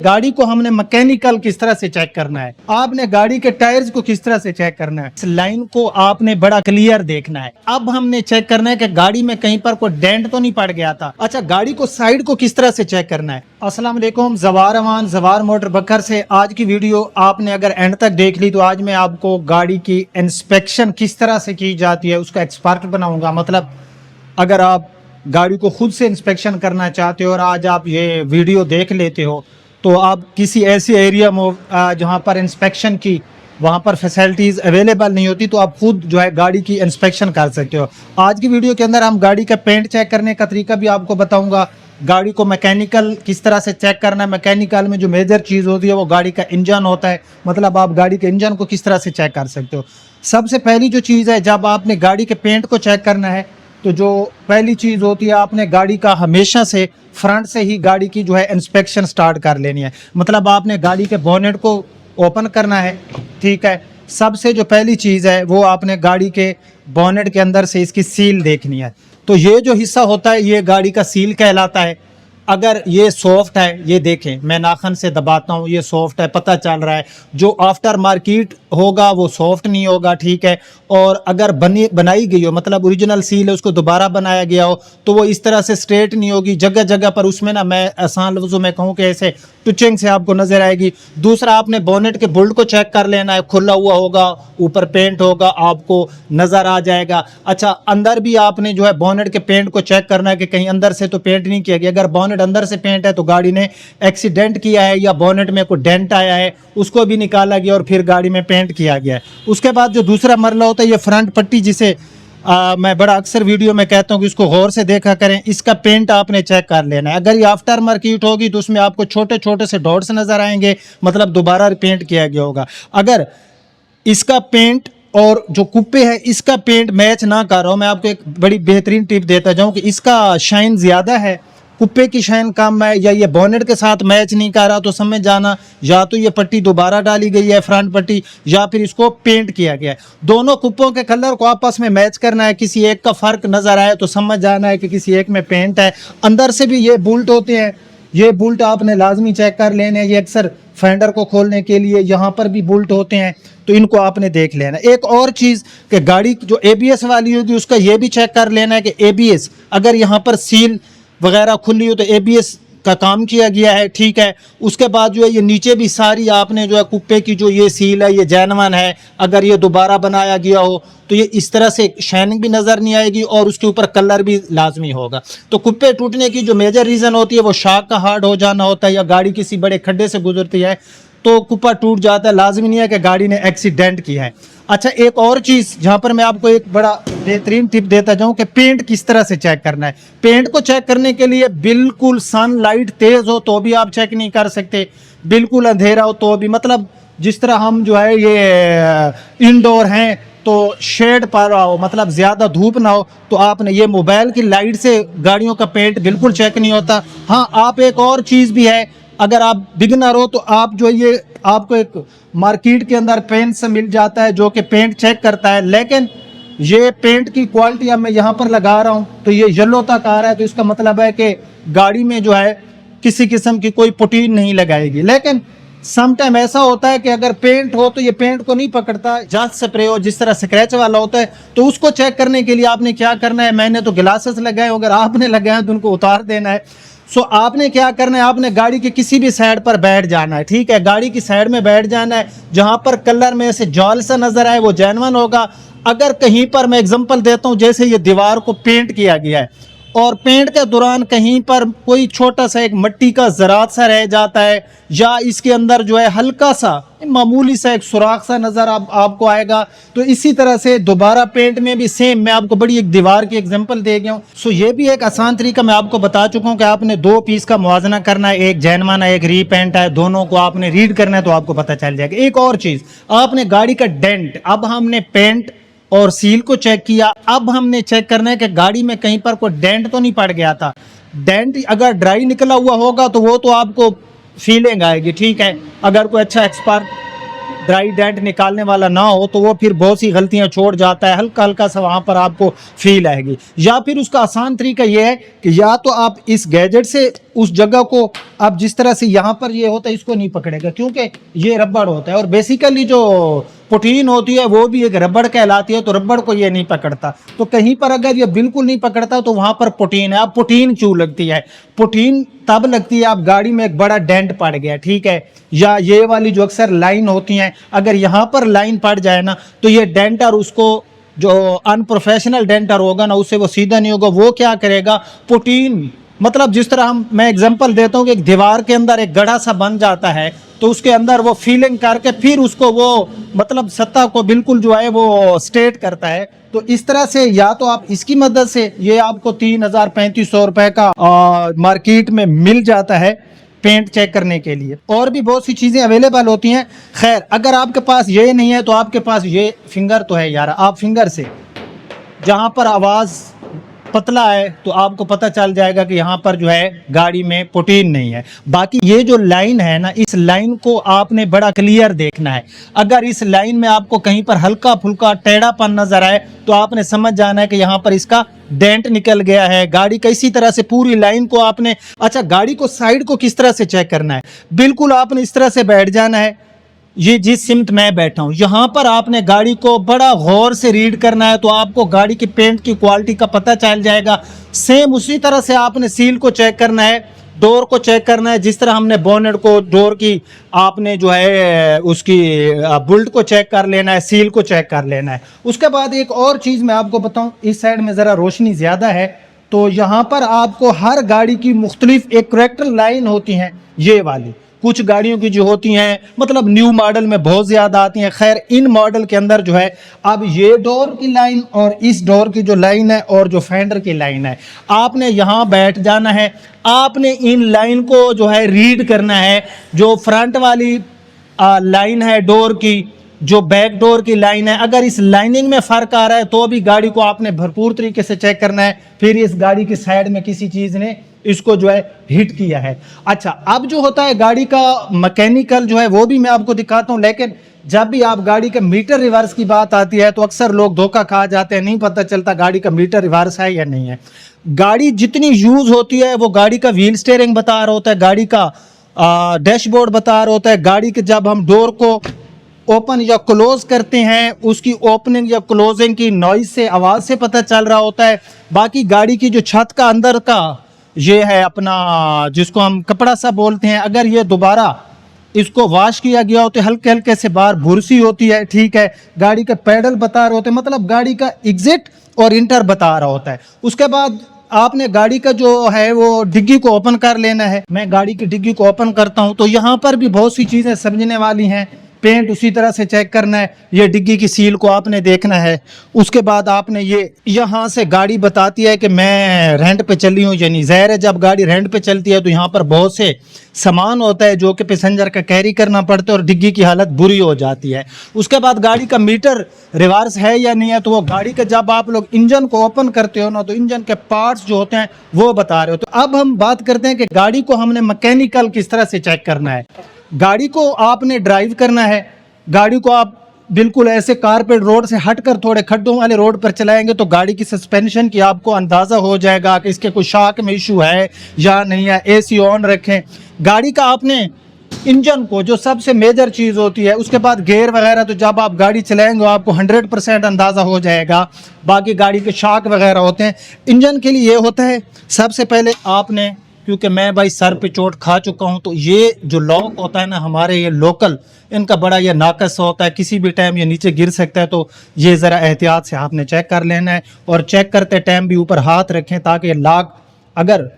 गाड़ी को हमने मैकेनिकल किस तरह से चेक करना है, आपने गाड़ी के टायर्स को किस तरह से चेक करना है, इस लाइन को आपने बड़ा क्लियर देखना है। अब हमने चेक करना है कि गाड़ी में कहीं पर कोई डेंट तो नहीं पड़ गया था। अच्छा, गाड़ी को साइड को किस तरह से चेक करना है। अस्सलाम वालेकुम, जवार अमान जवार मोटर बकर से आज की वीडियो आपने अगर एंड तक देख ली तो आज मैं आपको गाड़ी की इंस्पेक्शन किस तरह से की जाती है उसका एक्सपर्ट बनाऊंगा। मतलब अगर आप गाड़ी को खुद से इंस्पेक्शन करना चाहते हो और आज आप ये वीडियो देख लेते हो तो आप किसी ऐसे एरिया में जहाँ पर इंस्पेक्शन की वहाँ पर फैसिलिटीज़ अवेलेबल नहीं होती तो आप खुद जो है गाड़ी की इंस्पेक्शन कर सकते हो। आज की वीडियो के अंदर हम गाड़ी का पेंट चेक करने का तरीका भी आपको बताऊंगा। गाड़ी को मैकेनिकल किस तरह से चेक करना है। मैकेनिकल में जो मेजर चीज़ होती है वो गाड़ी का इंजन होता है। मतलब आप गाड़ी के इंजन को किस तरह से चेक कर सकते हो। सबसे पहली जो चीज़ है, जब आपने गाड़ी के पेंट को चेक करना है तो जो पहली चीज़ होती है, आपने गाड़ी का हमेशा से फ्रंट से ही गाड़ी की जो है इंस्पेक्शन स्टार्ट कर लेनी है। मतलब आपने गाड़ी के बोनेट को ओपन करना है, ठीक है। सबसे जो पहली चीज़ है वो आपने गाड़ी के बोनेट के अंदर से इसकी सील देखनी है। तो ये जो हिस्सा होता है ये गाड़ी का सील कहलाता है। अगर ये सॉफ्ट है, ये देखें मैं नाखन से दबाता हूँ, ये सॉफ्ट है, पता चल रहा है। जो आफ्टर मार्केट होगा वो सॉफ्ट नहीं होगा, ठीक है। और अगर बनाई गई हो, मतलब ओरिजिनल सील है उसको दोबारा बनाया गया हो तो वो इस तरह से स्ट्रेट नहीं होगी। जगह जगह पर उसमें ना, मैं आसान लफ्ज़ों में कहूँ कि ऐसे टचिंग से आपको नज़र आएगी। दूसरा, आपने बोनेट के बुल्ट को चेक कर लेना है। खुला हुआ होगा, ऊपर पेंट होगा, आपको नज़र आ जाएगा। अच्छा, अंदर भी आपने जो है बोनेट के पेंट को चेक करना है कि कहीं अंदर से तो पेंट नहीं किया गया। अगर बोनेट अंदर से पेंट है तो गाड़ी ने एक्सीडेंट किया है या बोनेट में कोई डेंट आया है, उसको भी निकाला गया और फिर गाड़ी में पेंट किया गया है। उसके बाद जो दूसरा मरला होता है ये फ्रंट पट्टी, जिसे मैं बड़ा अक्सर वीडियो में कहता हूँ कि इसको गौर से देखा करें। इसका पेंट आपने चेक कर लेना है। अगर ये आफ्टर मार्केट होगी तो उसमें आपको छोटे छोटे से डॉट्स नज़र आएंगे, मतलब दोबारा पेंट किया गया होगा। अगर इसका पेंट और जो कुप्पे है इसका पेंट मैच ना कर रहा हो, मैं आपको एक बड़ी बेहतरीन टिप देता जाऊँ कि इसका शाइन ज़्यादा है, कुप्पे की शाइन कम है, या ये बोनेट के साथ मैच नहीं कर रहा तो समझ जाना या तो ये पट्टी दोबारा डाली गई है फ्रंट पट्टी, या फिर इसको पेंट किया गया है। दोनों कुप्पों के कलर को आपस में मैच करना है। किसी एक का फ़र्क नज़र आए तो समझ जाना है कि किसी एक में पेंट है। अंदर से भी ये बोल्ट होते हैं, ये बोल्ट आपने लाजमी चेक कर लेने हैं। ये अक्सर फेंडर को खोलने के लिए यहाँ पर भी बोल्ट होते हैं, तो इनको आपने देख लेना। एक और चीज़ कि गाड़ी जो ABS वाली होगी उसका ये भी चेक कर लेना है कि ABS अगर यहाँ पर सील वगैरह खुली हो तो ABS का काम किया गया है, ठीक है। उसके बाद जो है ये नीचे भी सारी आपने जो है कुप्पे की जो ये सील है ये जेन्युइन है। अगर ये दोबारा बनाया गया हो तो ये इस तरह से शाइनिंग भी नज़र नहीं आएगी और उसके ऊपर कलर भी लाजमी होगा। तो कुप्पे टूटने की जो मेजर रीज़न होती है वो शाक का हार्ड हो जाना होता है, या गाड़ी किसी बड़े खड्डे से गुजरती है तो कुप्पा टूट जाता है। लाजमी नहीं है कि गाड़ी ने एक्सीडेंट किया है। अच्छा, एक और चीज़ जहाँ पर मैं आपको एक बड़ा बेहतरीन टिप देता जाऊँ कि पेंट किस तरह से चेक करना है। पेंट को चेक करने के लिए बिल्कुल सनलाइट तेज़ हो तो भी आप चेक नहीं कर सकते, बिल्कुल अंधेरा हो तो भी। मतलब जिस तरह हम जो है ये इंडोर हैं तो शेड पर आओ, मतलब ज़्यादा धूप ना हो तो आपने ये मोबाइल की लाइट से गाड़ियों का पेंट बिल्कुल चेक नहीं होता। हाँ, आप एक और चीज़ भी है, अगर आप बिगनर हो तो आप जो ये आपको एक मार्केट के अंदर पेंट से मिल जाता है जो कि पेंट चेक करता है, लेकिन ये पेंट की क्वालिटी अब मैं यहाँ पर लगा रहा हूँ तो ये येलो तक आ रहा है, तो इसका मतलब है कि गाड़ी में जो है किसी किस्म की कोई पुटीन नहीं लगाएगी। लेकिन सम टाइम ऐसा होता है कि अगर पेंट हो तो ये पेंट को नहीं पकड़ता, जस्ट स्प्रे हो जिस तरह स्क्रैच वाला होता है, तो उसको चेक करने के लिए आपने क्या करना है, मैंने तो ग्लासेस लगाए, अगर आपने लगाए तो उनको उतार देना है। सो आपने क्या करना है, आपने गाड़ी के किसी भी साइड पर बैठ जाना है, ठीक है। गाड़ी की साइड में बैठ जाना है, जहां पर कलर में से जॉल सा नजर आए वो जेन्युइन होगा। अगर कहीं पर, मैं एग्जांपल देता हूं, जैसे ये दीवार को पेंट किया गया है और पेंट के दौरान कहीं पर कोई छोटा सा एक मिट्टी का ज़रात सा रह जाता है, या इसके अंदर जो है हल्का सा मामूली सा एक सुराख सा नज़र आपको आएगा, तो इसी तरह से दोबारा पेंट में भी सेम मैं आपको बड़ी एक दीवार की एग्जांपल दे गया हूँ। सो ये भी एक आसान तरीका मैं आपको बता चुका हूँ कि आपने दो पीस का मुआवजा करना है, एक जेन्युइन है एक रीपेंट है, दोनों को आपने रीड करना है तो आपको पता चल जाएगा। एक और चीज़, आपने गाड़ी का डेंट, अब हमने पेंट और सील को चेक किया, अब हमने चेक करना है कि गाड़ी में कहीं पर कोई डेंट तो नहीं पड़ गया था। डेंट अगर ड्राई निकला हुआ होगा तो वो तो आपको फीलिंग आएगी, ठीक है। अगर कोई अच्छा एक्सपर्ट ड्राई डेंट निकालने वाला ना हो तो वो फिर बहुत सी गलतियां छोड़ जाता है, हल्का हल्का सा वहाँ पर आपको फील आएगी। या फिर उसका आसान तरीका ये है कि या तो आप इस गैजेट से उस जगह को आप जिस तरह से यहाँ पर ये होता है इसको नहीं पकड़ेगा, क्योंकि ये रबड़ होता है और बेसिकली जो पुटीन होती है वो भी एक रबड़ कहलाती है, तो रबड़ को ये नहीं पकड़ता। तो कहीं पर अगर ये बिल्कुल नहीं पकड़ता तो वहाँ पर पुटीन है। अब पुटीन क्यों लगती है? पुटीन तब लगती है आप गाड़ी में एक बड़ा डेंट पड़ गया, ठीक है, या ये वाली जो अक्सर लाइन होती हैं, अगर यहाँ पर लाइन पड़ जाए ना तो ये डेंटर उसको जो अनप्रोफेशनल डेंटर होगा ना उससे वो सीधा नहीं होगा। वो क्या करेगा, पुटीन मतलब जिस तरह मैं एग्जांपल देता हूँ कि एक दीवार के अंदर एक गड्ढा सा बन जाता है तो उसके अंदर वो फीलिंग करके फिर उसको वो मतलब सत्ता को बिल्कुल जो है वो स्ट्रेट करता है। तो इस तरह से या तो आप इसकी मदद से, ये आपको 3,000-3,500 रुपए का मार्केट में मिल जाता है पेंट चेक करने के लिए। और भी बहुत सी चीज़ें अवेलेबल होती हैं। खैर अगर आपके पास ये नहीं है तो आपके पास ये फिंगर तो है यार, आप फिंगर से जहाँ पर आवाज़ पतला है तो आपको पता चल जाएगा कि यहाँ पर जो है गाड़ी में पुटीन नहीं है। बाकी ये जो लाइन है ना, इस लाइन को आपने बड़ा क्लियर देखना है। अगर इस लाइन में आपको कहीं पर हल्का फुल्का टेढ़ापन नजर आए तो आपने समझ जाना है कि यहाँ पर इसका डेंट निकल गया है। गाड़ी का इसी तरह से पूरी लाइन को आपने, अच्छा गाड़ी को साइड को किस तरह से चेक करना है, बिल्कुल आपने इस तरह से बैठ जाना है। ये जिस सिमत मैं बैठा हूँ यहाँ पर आपने गाड़ी को बड़ा गौर से रीड करना है तो आपको गाड़ी की पेंट की क्वालिटी का पता चल जाएगा। सेम उसी तरह से आपने सील को चेक करना है, डोर को चेक करना है। जिस तरह हमने बोनेट को, डोर की आपने जो है उसकी बुल्ट को चेक कर लेना है, सील को चेक कर लेना है। उसके बाद एक और चीज़ मैं आपको बताऊँ, इस साइड में ज़रा रोशनी ज़्यादा है तो यहाँ पर आपको हर गाड़ी की मुख्तलिफ एक करेक्टर लाइन होती हैं। ये वाली कुछ गाड़ियों की जो होती हैं मतलब न्यू मॉडल में बहुत ज़्यादा आती हैं। खैर इन मॉडल के अंदर जो है अब ये डोर की लाइन और इस डोर की जो लाइन है और जो फेंडर की लाइन है, आपने यहाँ बैठ जाना है। आपने इन लाइन को जो है रीड करना है। जो फ्रंट वाली लाइन है डोर की, जो बैक डोर की लाइन है, अगर इस लाइनिंग में फ़र्क आ रहा है तो भी गाड़ी को आपने भरपूर तरीके से चेक करना है। फिर इस गाड़ी की साइड में किसी चीज़ ने इसको जो है हिट किया है। अच्छा अब जो होता है गाड़ी का मैकेनिकल जो है वो भी मैं आपको दिखाता हूँ, लेकिन जब भी आप गाड़ी के मीटर रिवर्स की बात आती है तो अक्सर लोग धोखा खा जाते हैं, नहीं पता चलता गाड़ी का मीटर रिवर्स है या नहीं है। गाड़ी जितनी यूज़ होती है वो गाड़ी का व्हील स्टीयरिंग बता रहा होता है, गाड़ी का डैशबोर्ड बता रहा होता है। गाड़ी के जब हम डोर को ओपन या क्लोज करते हैं उसकी ओपनिंग या क्लोजिंग की नॉइज से, आवाज़ से पता चल रहा होता है। बाकी गाड़ी की जो छत का अंदर का ये है अपना जिसको हम कपड़ा सा बोलते हैं, अगर ये दोबारा इसको वॉश किया गया हो तो हल्के हल्के से बाहर भुरसी होती है, ठीक है। गाड़ी का पैडल बता रहे होते हैं, मतलब गाड़ी का एग्जिट और इंटर बता रहा होता है। उसके बाद आपने गाड़ी का जो है वो डिग्गी को ओपन कर लेना है। मैं गाड़ी की डिग्गी को ओपन करता हूं तो यहाँ पर भी बहुत सी चीज़ें समझने वाली हैं। पेंट उसी तरह से चेक करना है, ये डिग्गी की सील को आपने देखना है। उसके बाद आपने ये यहाँ से गाड़ी बताती है कि मैं रेंट पे चली हूँ, यानी ज़ाहिर है जब गाड़ी रेंट पे चलती है तो यहाँ पर बहुत से सामान होता है जो कि पैसेंजर का कैरी करना पड़ता है और डिग्गी की हालत बुरी हो जाती है। उसके बाद गाड़ी का मीटर रिवर्स है या नहीं है, तो वो गाड़ी का जब आप लोग इंजन को ओपन करते हो ना तो इंजन के पार्ट्स जो होते हैं वो बता रहे हो। तो अब हम बात करते हैं कि गाड़ी को हमने मैकेनिकल किस तरह से चेक करना है। गाड़ी को आपने ड्राइव करना है, गाड़ी को आप बिल्कुल ऐसे कारपेट रोड से हटकर थोड़े खड्डों वाले रोड पर चलाएंगे तो गाड़ी की सस्पेंशन की आपको अंदाज़ा हो जाएगा कि इसके कोई शॉक में इशू है या नहीं है। एसी ऑन रखें। गाड़ी का आपने इंजन को, जो सबसे मेजर चीज़ होती है, उसके बाद गियर वगैरह तो जब आप गाड़ी चलाएंगे आपको 100% अंदाज़ा हो जाएगा। बाकी गाड़ी के शॉक वगैरह होते हैं। इंजन के लिए ये होता है सबसे पहले आपने, क्योंकि मैं भाई सर पे चोट खा चुका हूँ, तो ये जो लॉक होता है ना हमारे ये लोकल, इनका बड़ा ये नाकस होता है, किसी भी टाइम ये नीचे गिर सकता है। तो ये ज़रा एहतियात से आपने चेक कर लेना है और चेक करते टाइम भी ऊपर हाथ रखें ताकि लॉक अगर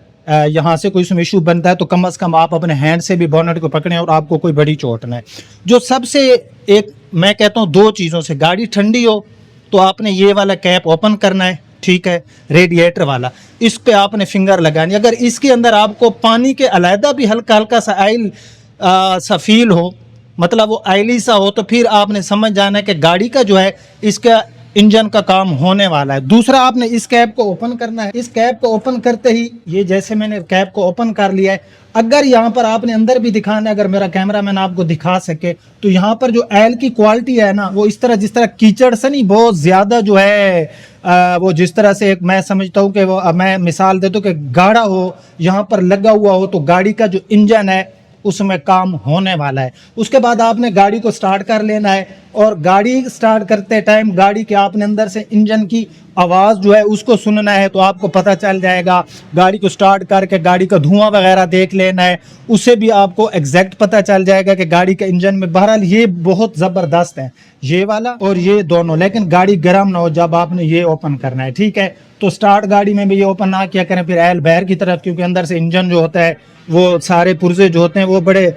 यहाँ से कोई इसमें इशू बनता है तो कम से कम आप अपने हैंड से भी बोनेट को पकड़ें और आपको कोई बड़ी चोट ना है। जो सबसे एक मैं कहता हूँ दो चीज़ों से, गाड़ी ठंडी हो तो आपने ये वाला कैप ओपन करना है, ठीक है, रेडिएटर वाला, इस पे आपने फिंगर लगानी। अगर इसके अंदर आपको पानी के अलहदा भी हल्का हल्का सा आयल सा फील हो, मतलब वो आयली सा हो, तो फिर आपने समझ जाना है कि गाड़ी का जो है इसका इंजन का काम होने वाला है। दूसरा, आपने इस कैप को ओपन करना है। इस कैप को ओपन करते ही ये जैसे मैंने कैप को ओपन कर लिया है, अगर यहाँ पर आपने अंदर भी दिखाना है, अगर मेरा कैमरामैन आपको दिखा सके, तो यहाँ पर जो एल की क्वालिटी है ना, वो इस तरह जिस तरह कीचड़ से नहीं, बहुत ज्यादा जो है वो जिस तरह से एक मैं समझता हूँ कि वो मैं मिसाल देता हूँ कि गाढ़ा हो, यहाँ पर लगा हुआ हो, तो गाड़ी का जो इंजन है उसमें काम होने वाला है। उसके बाद आपने गाड़ी को स्टार्ट कर लेना है, और गाड़ी स्टार्ट करते टाइम गाड़ी के आपने अंदर से इंजन की आवाज़ जो है उसको सुनना है, तो आपको पता चल जाएगा। गाड़ी को स्टार्ट करके गाड़ी का धुआं वगैरह देख लेना है, उससे भी आपको एग्जैक्ट पता चल जाएगा कि गाड़ी के इंजन में। बहरहाल ये बहुत ज़बरदस्त है, ये वाला और ये दोनों, लेकिन गाड़ी गर्म ना हो जब आपने ये ओपन करना है, ठीक है। तो स्टार्ट गाड़ी में भी ये ओपन ना किया करें फिर एल बाहर की तरफ, क्योंकि अंदर से इंजन जो होता है वो सारे पुर्जे जो होते हैं वो बड़े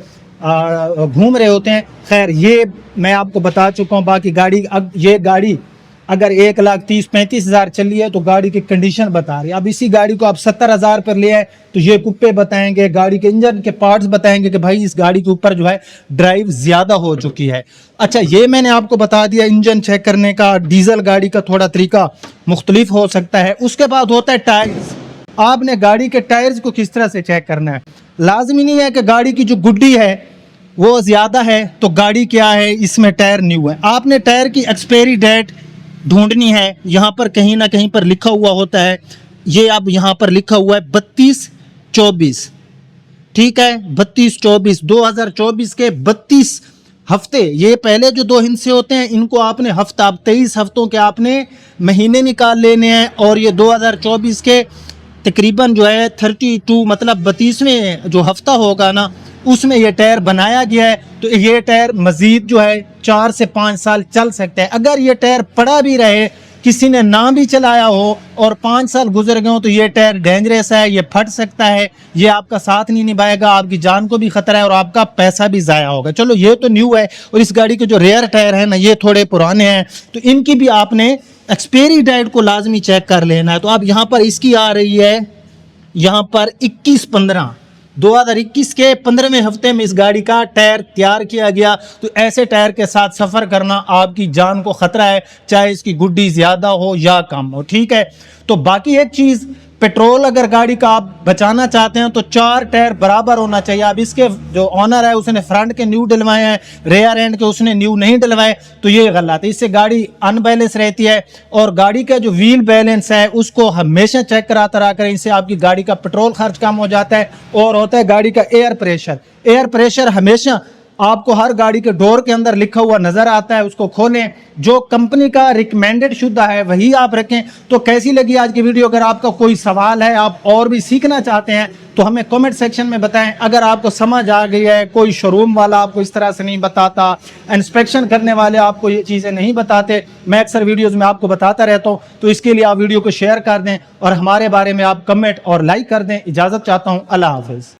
घूम रहे होते हैं। खैर, ये मैं आपको बता चुका हूँ। बाकी गाड़ी, ये गाड़ी अगर 1,30,35,000 चली है तो गाड़ी की कंडीशन बता रही है। अब इसी गाड़ी को आप 70,000 पर ले आए तो ये कुप्पे बताएंगे, गाड़ी के इंजन के पार्ट्स बताएंगे कि भाई इस गाड़ी के ऊपर जो है ड्राइव ज़्यादा हो चुकी है। अच्छा, ये मैंने आपको बता दिया इंजन चेक करने का। डीजल गाड़ी का थोड़ा तरीका मुख्तलिफ हो सकता है। उसके बाद होता है टायर्स। आपने गाड़ी के टायर्स को किस तरह से चेक करना है। लाजमी नहीं है कि गाड़ी की जो गुड्डी है वो ज़्यादा है तो गाड़ी क्या है, इसमें टायर न्यू है। आपने टायर की एक्सपायरी डेट ढूंढनी है। यहाँ पर कहीं ना कहीं पर लिखा हुआ होता है, ये अब यहाँ पर लिखा हुआ है 32-24, ठीक है। 32-24 2024 के 32 हफ्ते। ये पहले जो 2 हिस्से होते हैं इनको आपने हफ्ता, अब 23 हफ्तों के आपने महीने निकाल लेने हैं, और ये 2024 के तकरीबन जो है 32 मतलब 32वें जो हफ्ता होगा ना, उसमें ये टायर बनाया गया है। तो ये टायर मज़ीद जो है 4 से 5 साल चल सकता है। अगर ये टायर पड़ा भी रहे, किसी ने ना भी चलाया हो और 5 साल गुजर गए हो, तो ये टायर डेंजरस है, ये फट सकता है, ये आपका साथ नहीं निभाएगा, आपकी जान को भी खतरा है और आपका पैसा भी ज़ाया होगा। चलो, ये तो न्यू है, और इस गाड़ी के जो रेयर टायर है ना, ये थोड़े पुराने हैं, तो इनकी भी आपने एक्सपायरी डेट को लाजमी चेक कर लेना है। तो अब यहाँ पर इसकी आ रही है, यहाँ पर 21/15 2021 के 15वें हफ्ते में इस गाड़ी का टायर तैयार किया गया। तो ऐसे टायर के साथ सफ़र करना आपकी जान को ख़तरा है, चाहे इसकी गुड्डी ज़्यादा हो या कम हो, ठीक है। तो बाकी एक चीज़, पेट्रोल अगर गाड़ी का आप बचाना चाहते हैं तो 4 टायर बराबर होना चाहिए। अब इसके जो ऑनर है उसने फ्रंट के न्यू डलवाए हैं, रेयर एंड के उसने न्यू नहीं डलवाए, तो ये गलत है। इससे गाड़ी अनबैलेंस रहती है, और गाड़ी का जो व्हील बैलेंस है उसको हमेशा चेक कराता रहा करें। इससे आपकी गाड़ी का पेट्रोल खर्च कम हो जाता है। और होता है गाड़ी का एयर प्रेशर। एयर प्रेशर हमेशा आपको हर गाड़ी के डोर के अंदर लिखा हुआ नजर आता है, उसको खोलें। जो कंपनी का रिकमेंडेड शुदा है वही आप रखें। तो कैसी लगी आज की वीडियो? अगर आपका कोई सवाल है, आप और भी सीखना चाहते हैं, तो हमें कमेंट सेक्शन में बताएं। अगर आपको समझ आ गई है, कोई शोरूम वाला आपको इस तरह से नहीं बताता, इंस्पेक्शन करने वाले आपको ये चीज़ें नहीं बताते, मैं अक्सर वीडियोज़ में आपको बताता रहता हूँ, तो इसके लिए आप वीडियो को शेयर कर दें और हमारे बारे में आप कमेंट और लाइक कर दें। इजाज़त चाहता हूँ। अल्लाह हाफिज़।